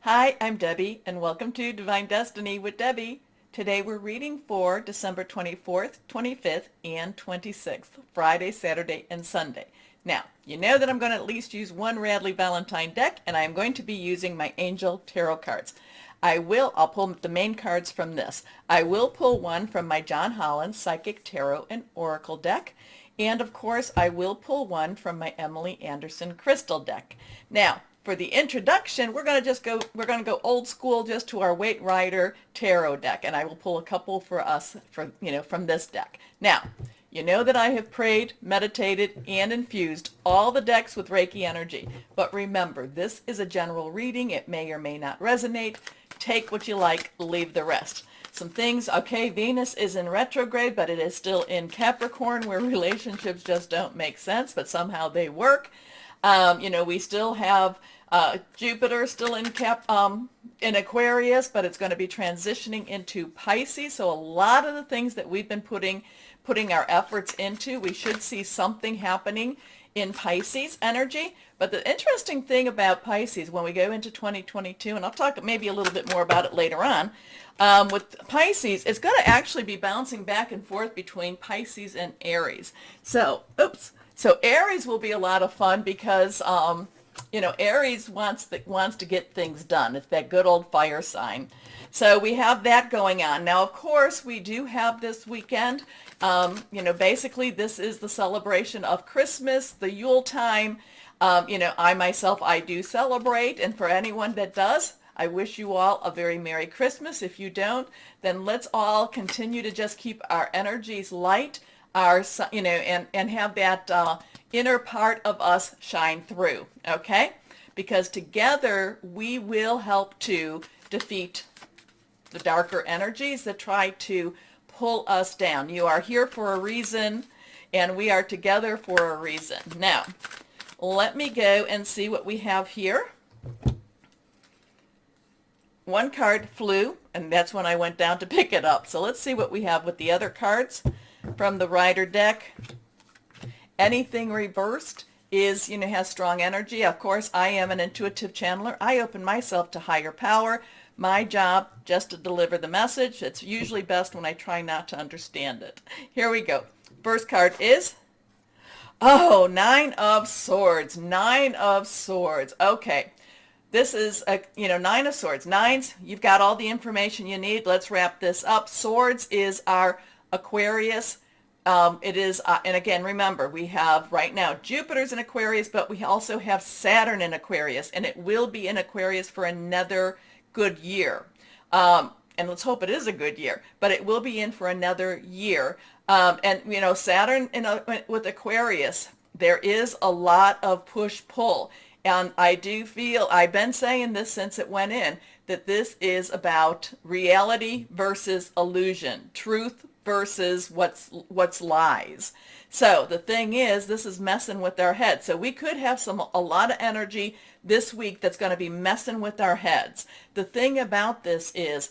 Hi, I'm Debbie, and welcome to Divine Destiny with Debbie. Today we're reading for December 24th, 25th, and 26th, Friday, Saturday, and Sunday. Now, you know that I'm going to at least use one Radley Valentine deck, and I'm going to be using my Angel Tarot cards. I'll pull the main cards from this. I will pull one from my John Holland Psychic Tarot and Oracle deck. And of course, I will pull one from my Emily Anderson Crystal deck. Now, for the introduction, we're going to go old school just to our Ryder tarot deck, and I will pull a couple for us from this deck. Now, you know that I have prayed, meditated, and infused all the decks with Reiki energy. But remember, this is a general reading. It may or may not resonate. Take what you like, leave the rest. Some things, okay, Venus is in retrograde, but it is still in Capricorn, where relationships just don't make sense, but somehow they work. We still have Jupiter still in Aquarius, but it's going to be transitioning into Pisces. So a lot of the things that we've been putting our efforts into, we should see something happening in Pisces energy. But the interesting thing about Pisces when we go into 2022, and I'll talk maybe a little bit more about it later on, with Pisces, it's going to actually be bouncing back and forth between Pisces and Aries. So Aries will be a lot of fun because Aries wants to get things done. It's that good old fire sign. So we have that going on. Now, of course, we do have this weekend. Basically, this is the celebration of Christmas, the Yule time. I do celebrate. And for anyone that does, I wish you all a very Merry Christmas. If you don't, then let's all continue to just keep our energies light, and have that inner part of us shine through, okay? Because together we will help to defeat the darker energies that try to pull us down. You are here for a reason, and we are together for a reason. Now, let me go and see what we have here. One card flew, and that's when I went down to pick it up. So let's see what we have with the other cards from the Ryder deck. Anything reversed has strong energy. Of course, I am an intuitive channeler. I open myself to higher power. My job just to deliver the message. It's usually best when I try not to understand it. Here we go. First card is, Nine of Swords. Nine of Swords. Okay. This is Nine of Swords. Nines, you've got all the information you need. Let's wrap this up. Swords is our Aquarius. It is, and again, remember, we have right now Jupiter's in Aquarius, but we also have Saturn in Aquarius, and it will be in Aquarius for another good year. And let's hope it is a good year, but it will be in for another year. Saturn with Aquarius, there is a lot of push-pull. And I do feel, I've been saying this since it went in, that this is about reality versus illusion, truth versus what's lies. So the thing is, this is messing with our heads. So we could have a lot of energy this week that's going to be messing with our heads. The thing about this is,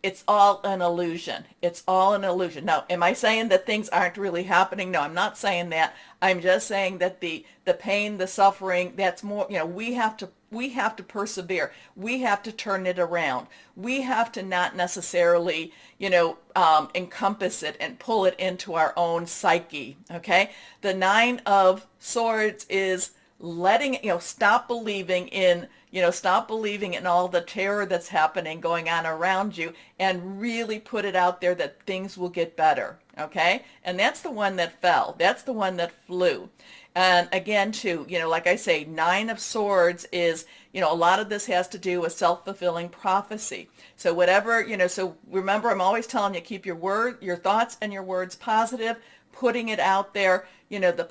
it's all an illusion. It's all an illusion. Now, am I saying that things aren't really happening? No, I'm not saying that. I'm just saying that the pain, the suffering, that's more, we have to persevere. We have to turn it around. We have to not necessarily, encompass it and pull it into our own psyche, okay? The Nine of Swords is letting, stop believing in all the terror that's happening, going on around you, and really put it out there that things will get better, okay? And that's the one that fell. That's the one that flew. And again, too, like I say, Nine of Swords is, a lot of this has to do with self-fulfilling prophecy. So whatever, so remember, I'm always telling you, keep your thoughts and your words positive, putting it out there, the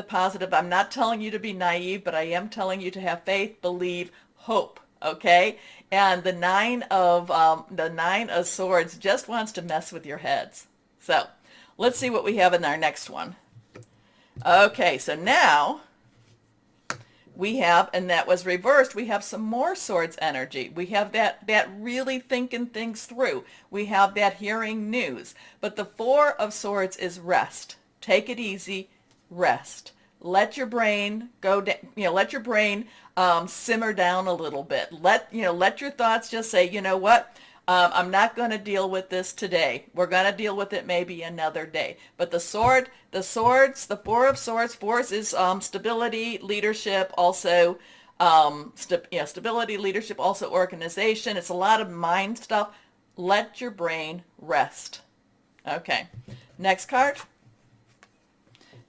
positive. I'm not telling you to be naive, but I am telling you to have faith, believe, hope, okay? And the Nine of Swords just wants to mess with your heads. So let's see what we have in our next one. Okay, so now we have, and that was reversed, we have some more Swords energy. We have that really thinking things through. We have that hearing news. But the Four of Swords is rest. Take it easy, rest. Let your brain go, let your brain simmer down a little bit. Let your thoughts just say, you know what? I'm not going to deal with this today. We're going to deal with it maybe another day. But the Four of Swords, Fours is stability, leadership, also stability, leadership, also organization. It's a lot of mind stuff. Let your brain rest. Okay, next card.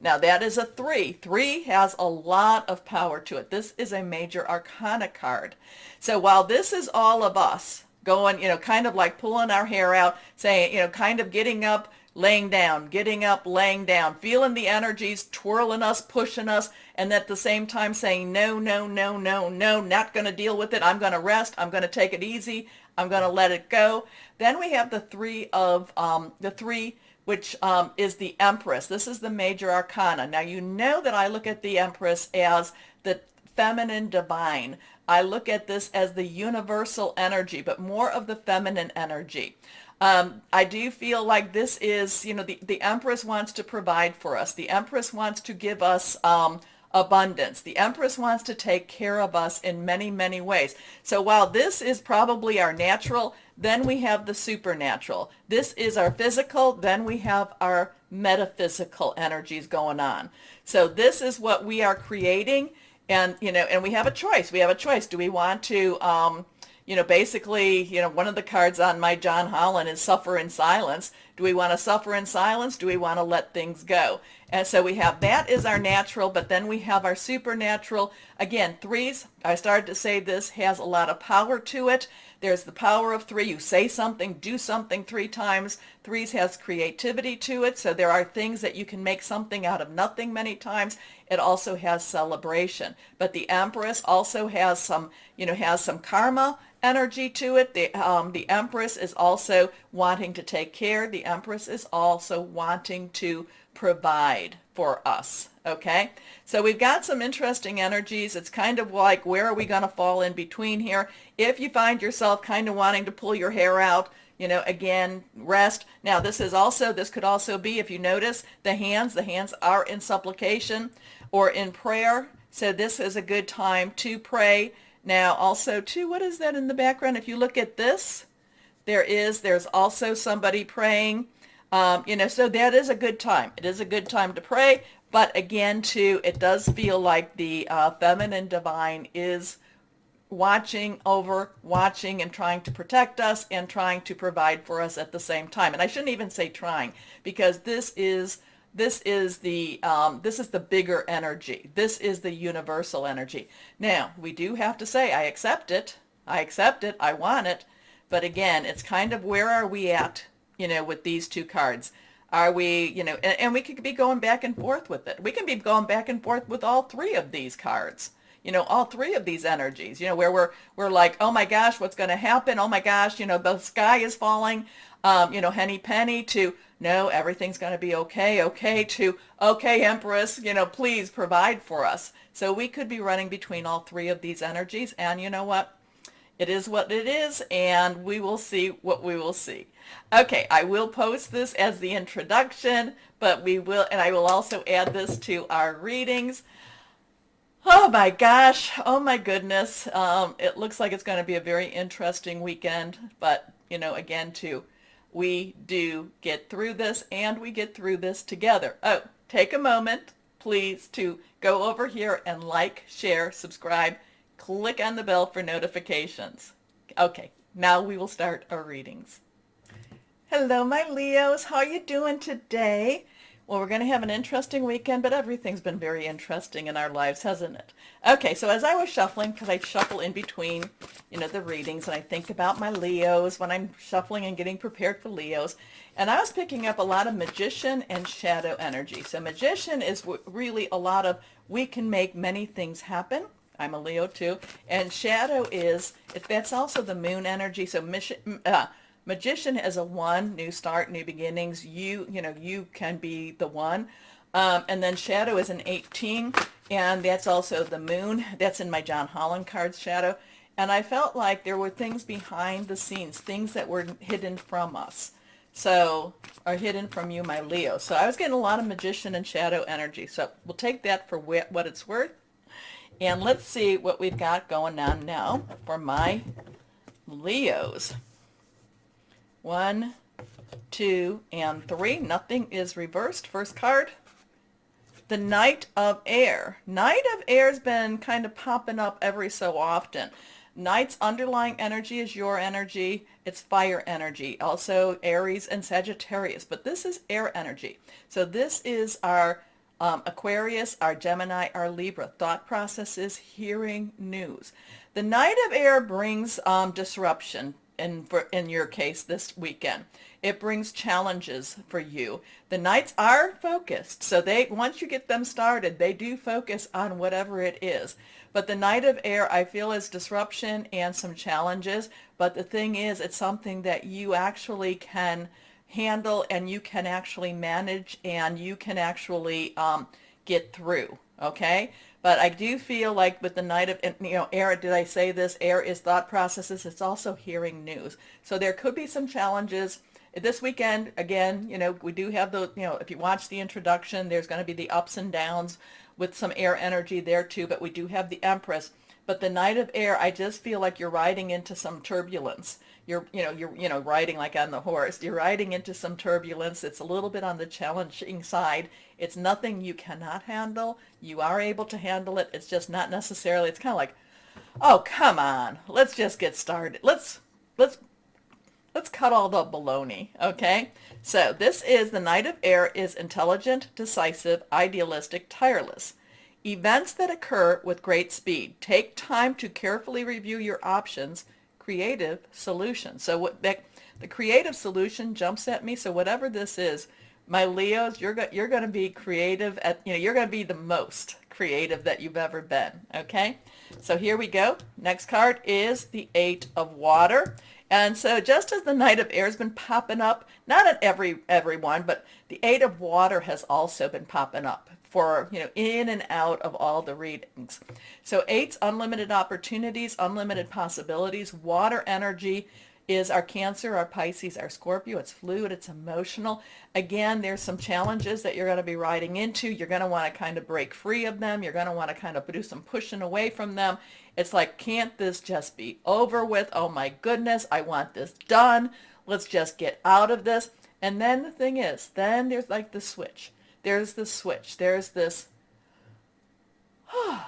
Now that is a 3. 3 has a lot of power to it. This is a major arcana card. So while this is all of us going, kind of like pulling our hair out, saying, kind of getting up, laying down, getting up, laying down, feeling the energies twirling us, pushing us, and at the same time saying, no, no, no, no, no, not going to deal with it. I'm going to rest. I'm going to take it easy. I'm going to let it go. Then we have the three, which is the Empress. This is the major arcana. Now, you know that I look at the Empress as the feminine divine. I look at this as the universal energy, but more of the feminine energy. I do feel like this is, the Empress wants to provide for us. The Empress wants to give us abundance. The Empress wants to take care of us in many, many ways. So while this is probably our natural, then we have the supernatural. This is our physical, then we have our metaphysical energies going on. So this is what we are creating, and and we have a choice. We have a choice. Do we want to basically, one of the cards on my John Holland is suffer in silence. Do we want to suffer in silence? Do we want to let things go? And so we have that is our natural, but then we have our supernatural. Again, 3s, I started to say this has a lot of power to it. There's the power of 3. You say something, do something 3 times. 3s has creativity to it. So there are things that you can make something out of nothing many times. It also has celebration. But the Empress also has some karma energy to it. The Empress is also wanting to take care. The Empress is also wanting to provide for us. Okay, so we've got some interesting energies. It's kind of like, where are we going to fall in between here? If you find yourself kind of wanting to pull your hair out, again, rest. Now this could also be, if you notice, the hands are in supplication or in prayer. So this is a good time to pray. Now also too, what is that in the background? If you look at this, there's also somebody praying. So that is a good time. It is a good time to pray. But again, too, it does feel like the feminine divine is watching and trying to protect us and trying to provide for us at the same time. And I shouldn't even say trying, because this is the bigger energy. This is the universal energy. Now, we do have to say, I accept it. I want it. But again, it's kind of, where are we at, with these 2 cards? Are we, and we could be going back and forth with it. We can be going back and forth with all 3 of these cards, all 3 of these energies, where we're like, oh my gosh, what's going to happen? Oh my gosh, the sky is falling, henny penny, to no, everything's going to be okay, to okay, Empress, please provide for us. So we could be running between all 3 of these energies, and you know what? It is what it is, and we will see what we will see. Okay, I will post this as the introduction, but I will also add this to our readings. Oh my gosh, oh my goodness. It looks like it's going to be a very interesting weekend, but again too, we do get through this, and we get through this together. Oh, take a moment, please, to go over here and like, share, subscribe, click on the bell for notifications. Okay, now we will start our readings. Hello, my Leos. How are you doing today? Well, we're going to have an interesting weekend, but everything's been very interesting in our lives, hasn't it? Okay, so as I was shuffling, because I shuffle in between, the readings, and I think about my Leos when I'm shuffling and getting prepared for Leos, and I was picking up a lot of Magician and Shadow energy. So Magician is really a lot of, we can make many things happen. I'm a Leo too. And Shadow that's also the Moon energy. So Magician is a 1, new start, new beginnings. You can be the 1. And then Shadow is an 18, and that's also the Moon. That's in my John Holland cards, Shadow. And I felt like there were things behind the scenes, things that were hidden from us. So, are hidden from you, my Leo. So I was getting a lot of Magician and Shadow energy. So we'll take that for what it's worth. And let's see what we've got going on now for my Leos. 1, 2, and 3. Nothing is reversed. First card, the Knight of Air. Knight of Air has been kind of popping up every so often. Knight's underlying energy is your energy. It's fire energy. Also Aries and Sagittarius. But this is air energy. So this is our Aquarius, our Gemini, our Libra. Thought processes, hearing news. The Knight of Air brings disruption. In your case this weekend, it brings challenges for you. The Knights are focused, so once you get them started, they do focus on whatever it is. But the Knight of Air, I feel, is disruption and some challenges. But the thing is, it's something that you actually can handle, and you can actually manage, and you can actually get through. Okay. But I do feel like with the Knight of, Air, did I say this? Air is thought processes. It's also hearing news. So there could be some challenges. This weekend, again, we do have the, if you watch the introduction, there's going to be the ups and downs with some air energy there too. But we do have the Empress. But the Knight of Air, I just feel like you're riding into some turbulence. You're riding like on the horse. You're riding into some turbulence. It's a little bit on the challenging side. It's nothing you cannot handle. You are able to handle it. It's just not necessarily, it's kind of like, oh, come on. Let's just get started. Let's cut all the baloney, okay? So this is the Knight of Air is intelligent, decisive, idealistic, tireless. Events that occur with great speed. Take time to carefully review your options. Creative solution. So the creative solution jumps at me. So whatever this is, my Leos, you're going to be creative you're going to be the most creative that you've ever been. Okay. So here we go. Next card is the 8 of Water. And so just as the Knight of Air has been popping up, not at everyone, but the 8 of Water has also been popping up for, in and out of all the readings. So 8's unlimited opportunities, unlimited possibilities. Water energy is our Cancer, our Pisces, our Scorpio. It's fluid, it's emotional. Again, there's some challenges that you're going to be riding into. You're going to want to kind of break free of them. You're going to want to kind of do some pushing away from them. It's like, can't this just be over with? Oh my goodness, I want this done. Let's just get out of this. And then the thing is, then there's like the switch. There's the switch. There's this,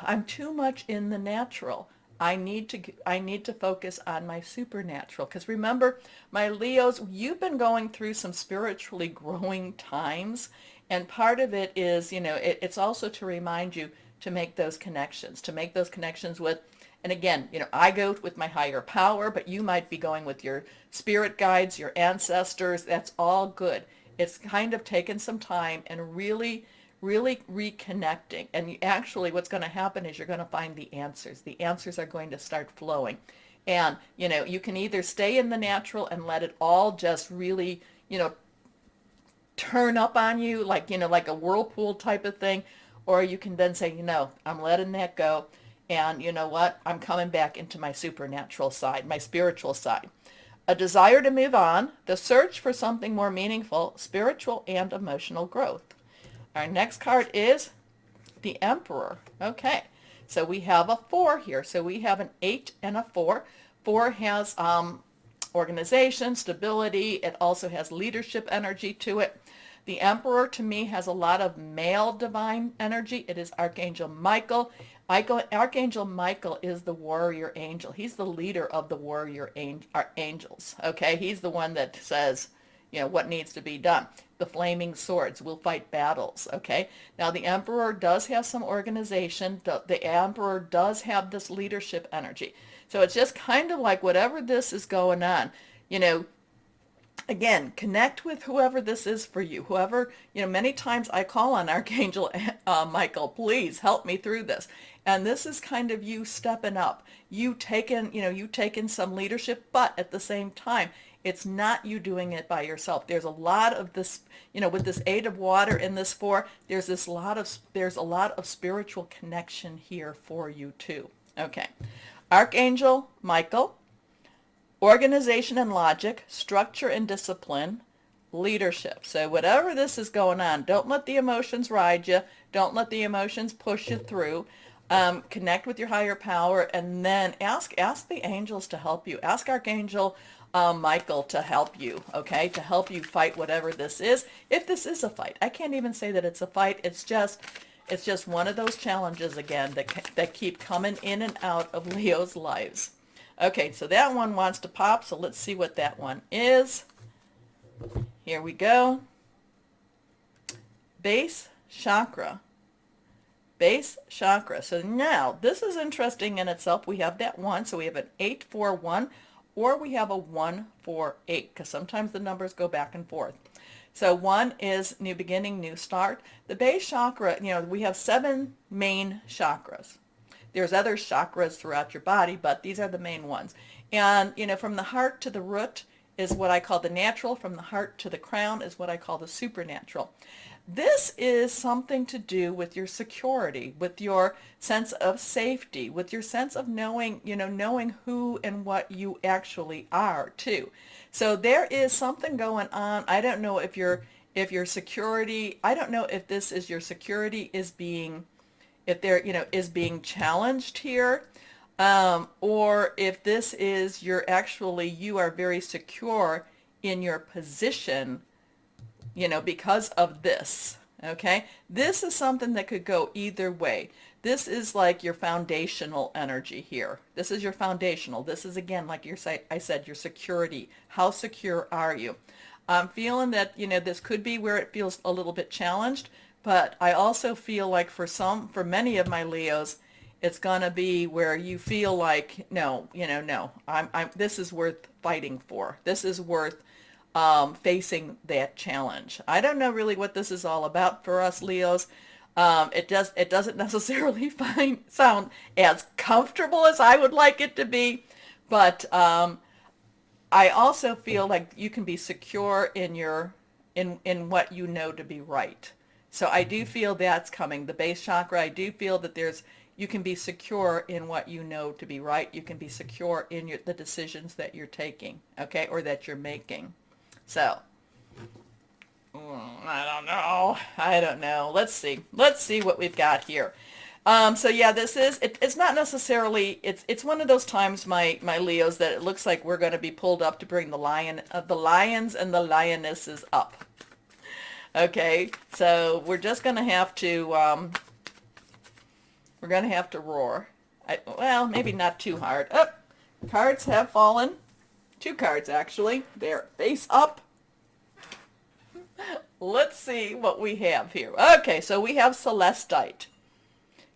I'm too much in the natural. I need to focus on my supernatural. Because remember, my Leos, you've been going through some spiritually growing times. And part of it is, it's also to remind you to make those connections, with, and again, I go with my higher power, but you might be going with your spirit guides, your ancestors. That's all good. It's kind of taken some time and really reconnecting. And actually what's going to happen is you're going to find the answers. The answers are going to start flowing. And, you can either stay in the natural and let it all just really, turn up on you like, like a whirlpool type of thing. Or you can then say, I'm letting that go. And you know what? I'm coming back into my supernatural side, my spiritual side. A desire to move on, the search for something more meaningful, spiritual and emotional growth. Our next card is the Emperor. Okay, so we have a 4 here. So we have an 8 and a 4. 4 has organization, stability. It also has leadership energy to it. The Emperor, to me, has a lot of male divine energy. It is Archangel Michael. Archangel Michael is the warrior angel. He's the leader of the warrior angels. Okay, he's the one that says, what needs to be done. The flaming swords will fight battles. Okay, now the Emperor does have some organization. The Emperor does have this leadership energy. So it's just kind of like whatever this is going on, again, connect with whoever this is for you. Whoever, many times I call on Archangel Michael, please help me through this. And this is kind of you stepping up. You taken some leadership, but at the same time, it's not you doing it by yourself. There's a lot of this, with this 8 of Water and this 4, there's a lot of spiritual connection here for you too. Okay. Archangel Michael, organization and logic, structure and discipline, leadership. So whatever this is going on, don't let the emotions ride you. Don't let the emotions push you through. Connect with your higher power, and then ask the angels to help you. Ask Archangel Michael to help you, okay, to help you fight whatever this is. If this is a fight, I can't even say that it's a fight. It's just one of those challenges again that keep coming in and out of Leo's lives. Okay, so that one wants to pop, so let's see what that one is. Here we go. Base chakra. Base chakra. So now, this is interesting in itself. We have that 1, so we have an 841, or we have a 148, because sometimes the numbers go back and forth. So 1 is new beginning, new start. The base chakra, we have 7 main chakras. There's other chakras throughout your body, but these are the main ones. And, from the heart to the root is what I call the natural. From the heart to the crown is what I call the supernatural. This is something to do with your security, with your sense of safety, with your sense of knowing, knowing who and what you actually are too. So there is something going on. I don't know if your security, I don't know if this is your security is being, if there, is being challenged here, or if this is you are very secure in your position, because of this, okay? This is something that could go either way. This is like your foundational energy here. This is your foundational. This is, again, like I said, your security. How secure are you? I'm feeling that, this could be where it feels a little bit challenged, but I also feel like for many of my Leos, it's going to be where you feel like, no, this is worth fighting for. This is worth facing that challenge. I don't know really what this is all about for us Leos. It doesn't necessarily sound as comfortable as I would like it to be, but I also feel like you can be secure in in what you know to be right. So I do feel that's coming. The base chakra, I do feel that you can be secure in what you know to be right. You can be secure in the decisions that you're taking, okay, or that you're making. So, I don't know. Let's see what we've got here. So yeah, it's not necessarily, it's one of those times, my Leos, that it looks like we're going to be pulled up to bring the lions and the lionesses up. Okay, so we're just going to have to, roar. Well, maybe not too hard. Oh, cards have fallen. 2 cards, actually. They're face up. Let's see what we have here. Okay, so we have Celestite.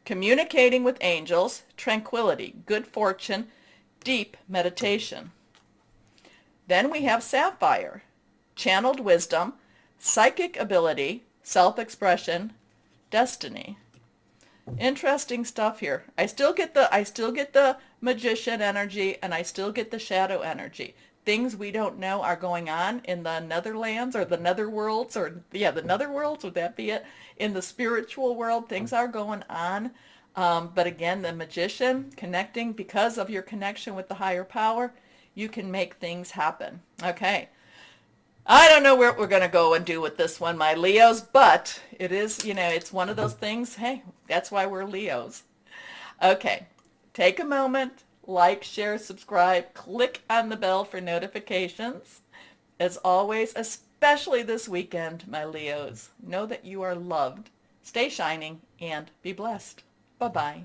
Communicating with angels, tranquility, good fortune, deep meditation. Then we have Sapphire. Channeled wisdom, psychic ability, self-expression, destiny. Interesting stuff here. I still get the magician energy, and I still get the shadow energy. Things we don't know are going on in the netherlands or the netherworlds, or the netherworlds, would that be it? In the spiritual world, things are going on. But again, the magician connecting, because of your connection with the higher power, you can make things happen. Okay. I don't know what we're going to go and do with this one, my Leos, but it is, it's one of those things. Hey, that's why we're Leos. Okay, take a moment, like, share, subscribe, click on the bell for notifications. As always, especially this weekend, my Leos, know that you are loved. Stay shining and be blessed. Bye-bye.